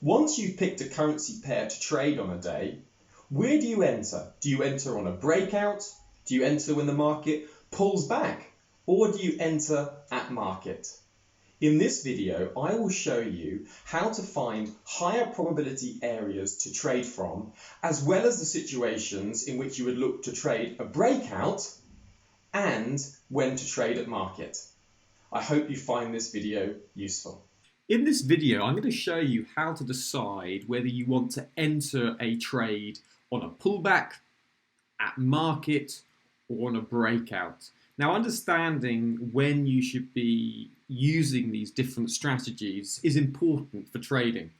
Once you've picked a currency pair to trade on a day, where do you enter? Do you enter on a breakout? Do you enter when the market pulls back? Or do you enter at market? In this video, I will show you how to find higher probability areas to trade from, as well as the situations in which you would look to trade a breakout and when to trade at market. I hope you find this video useful. In this video, I'm going to show you how to decide whether you want to enter a trade on a pullback, at market, or on a breakout. Now, understanding when you should be using these different strategies is important for trading.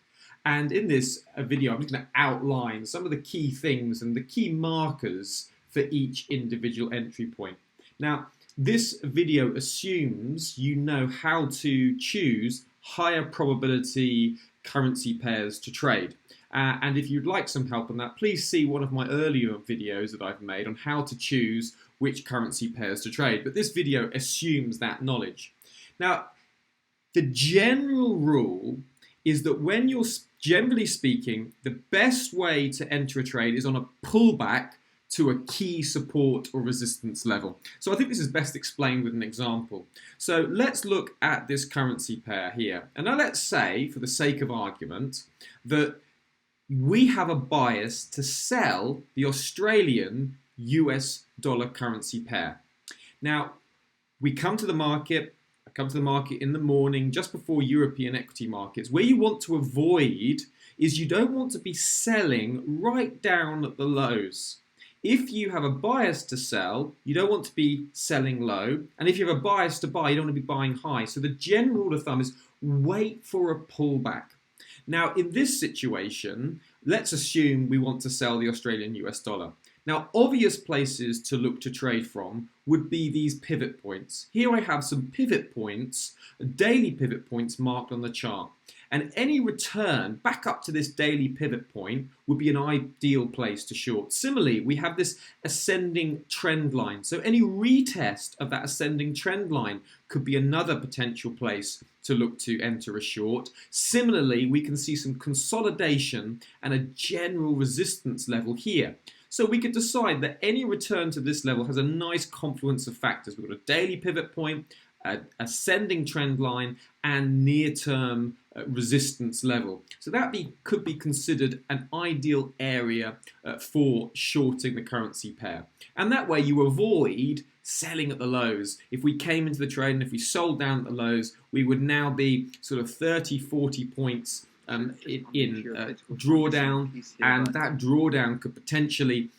And in this video, I'm just going to outline some of the key things and the key markers for each individual entry point. Now, this video assumes you know how to choose higher probability currency pairs to trade. And if you'd like some help on that, please see one of my earlier videos that I've made on how to choose which currency pairs to trade. But this video assumes that knowledge. Now, the general rule is that when you're generally speaking, the best way to enter a trade is on a pullback to a key support or resistance level. So I think this is best explained with an example. So let's look at this currency pair here. And now let's say, for the sake of argument, that we have a bias to sell the Australian US dollar currency pair. Now, we come to the market, I come to the market in the morning just before European equity markets. Where you want to avoid is you don't want to be selling right down at the lows. If you have a bias to sell, you don't want to be selling low. And if you have a bias to buy, you don't want to be buying high. So the general rule of thumb is wait for a pullback. Now, in this situation, let's assume we want to sell the Australian US dollar. Now, obvious places to look to trade from would be these pivot points. Here I have some pivot points, daily pivot points marked on the chart. And any return back up to this daily pivot point would be an ideal place to short. Similarly, we have this ascending trend line. So any retest of that ascending trend line could be another potential place to look to enter a short. Similarly, we can see some consolidation and a general resistance level here. So we could decide that any return to this level has a nice confluence of factors. We've got a daily pivot point, ascending trend line, and near-term resistance level. So that could be considered an ideal area for shorting the currency pair. And that way you avoid selling at the lows. If we came into the trade and if we sold down at the lows, we would now be sort of 30, 40 points in drawdown, and that drawdown could potentially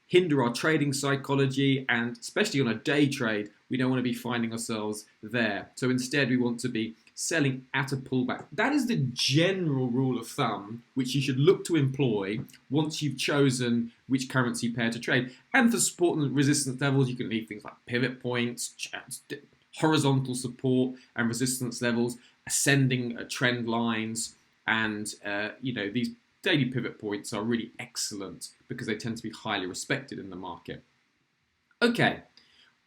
hinder our trading psychology, and especially on a day trade, we don't want to be finding ourselves there. So instead, we want to be selling at a pullback. That is the general rule of thumb which you should look to employ once you've chosen which currency pair to trade. And for support and resistance levels, you can leave things like pivot points, horizontal support and resistance levels, ascending trend lines, and these daily pivot points are really excellent because they tend to be highly respected in the market. Okay,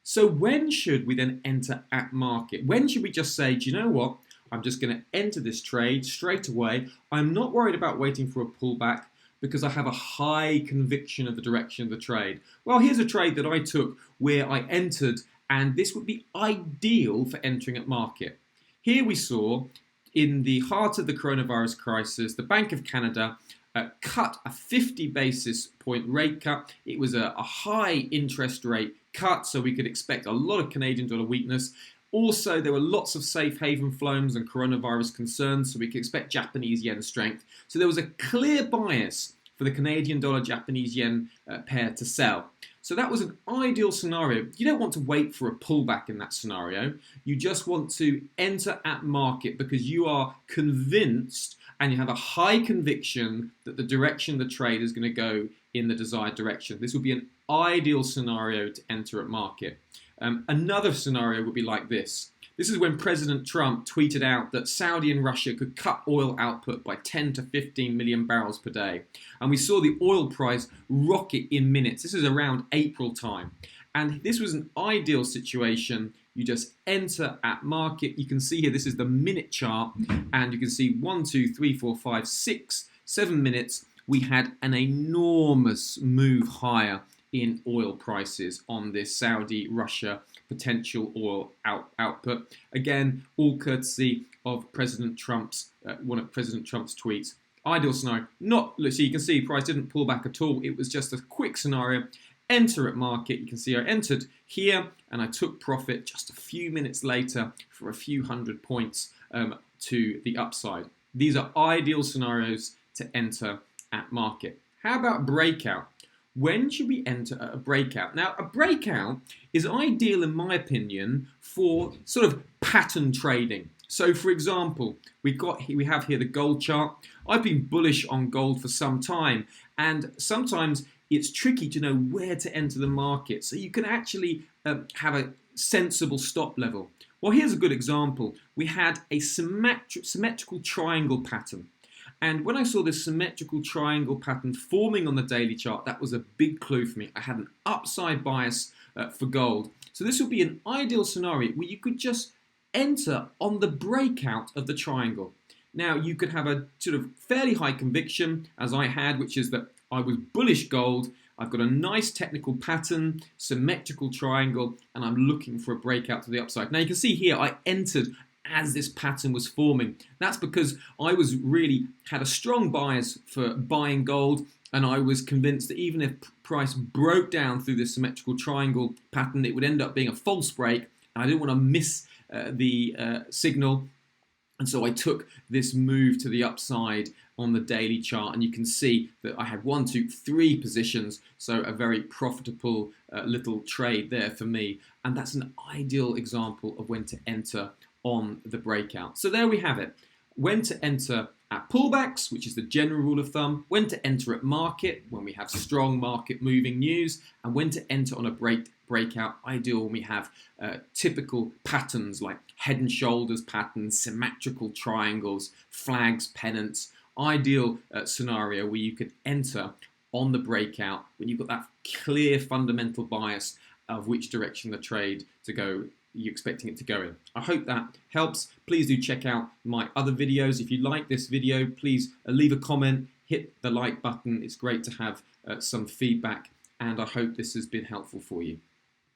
so when should we then enter at market? When should we just say, do you know what? I'm just going to enter this trade straight away. I'm not worried about waiting for a pullback because I have a high conviction of the direction of the trade. Well, here's a trade that I took where I entered, and this would be ideal for entering at market. Here we saw, in the heart of the coronavirus crisis, the Bank of Canada cut a 50 basis point rate cut. It was a high interest rate cut, so we could expect a lot of Canadian dollar weakness. Also, there were lots of safe haven flows and coronavirus concerns, so we could expect Japanese yen strength. So there was a clear bias for the Canadian dollar Japanese yen pair to sell. So that was an ideal scenario. You don't want to wait for a pullback in that scenario. You just want to enter at market because you are convinced and you have a high conviction that the direction of the trade is going to go in the desired direction. This would be an ideal scenario to enter at market. Another scenario would be like this. This is when President Trump tweeted out that Saudi and Russia could cut oil output by 10 to 15 million barrels per day. And we saw the oil price rocket in minutes. This is around April time. And this was an ideal situation. you just enter at market. You can see here, this is the minute chart, and you can see 1, 2, 3, 4, 5, 6, 7 minutes. We had an enormous move higher in oil prices on this Saudi-Russia potential oil output. Again, all courtesy of President Trump's one of President Trump's tweets. Ideal scenario. So you can see price didn't pull back at all. It was just a quick scenario. Enter at market. You can see I entered here and I took profit just a few minutes later for a few hundred points to the upside. These are ideal scenarios to enter at market. How about breakout? When should we enter at a breakout? Now, a breakout is ideal, in my opinion, for sort of pattern trading. So, for example, we have here the gold chart. I've been bullish on gold for some time, and sometimes it's tricky to know where to enter the market. So you can actually have a sensible stop level. Well, here's a good example. We had a symmetrical triangle pattern. And when I saw this symmetrical triangle pattern forming on the daily chart, that was a big clue for me. I had an upside bias for gold. So this would be an ideal scenario where you could just enter on the breakout of the triangle. Now, you could have a sort of fairly high conviction, as I had, which is that I was bullish gold. I've got a nice technical pattern, symmetrical triangle, and I'm looking for a breakout to the upside. Now, you can see here I entered as this pattern was forming. That's because I was really had a strong bias for buying gold, and I was convinced that even if price broke down through this symmetrical triangle pattern, it would end up being a false break, and I didn't want to miss the signal. And so I took this move to the upside on the daily chart, and you can see that I had 1, 2, 3 positions, so a very profitable little trade there for me. And that's an ideal example of when to enter on the breakout. So there we have it. When to enter at pullbacks, which is the general rule of thumb, when to enter at market, when we have strong market moving news, and when to enter on a breakout, ideal when we have typical patterns like head and shoulders patterns, symmetrical triangles, flags, pennants. Ideal scenario where you could enter on the breakout when you've got that clear fundamental bias of which direction the trade to go, you're expecting it to go in. I hope that helps. Please do check out my other videos. If you like this video, please leave a comment, hit the like button. It's great to have some feedback, and I hope this has been helpful for you.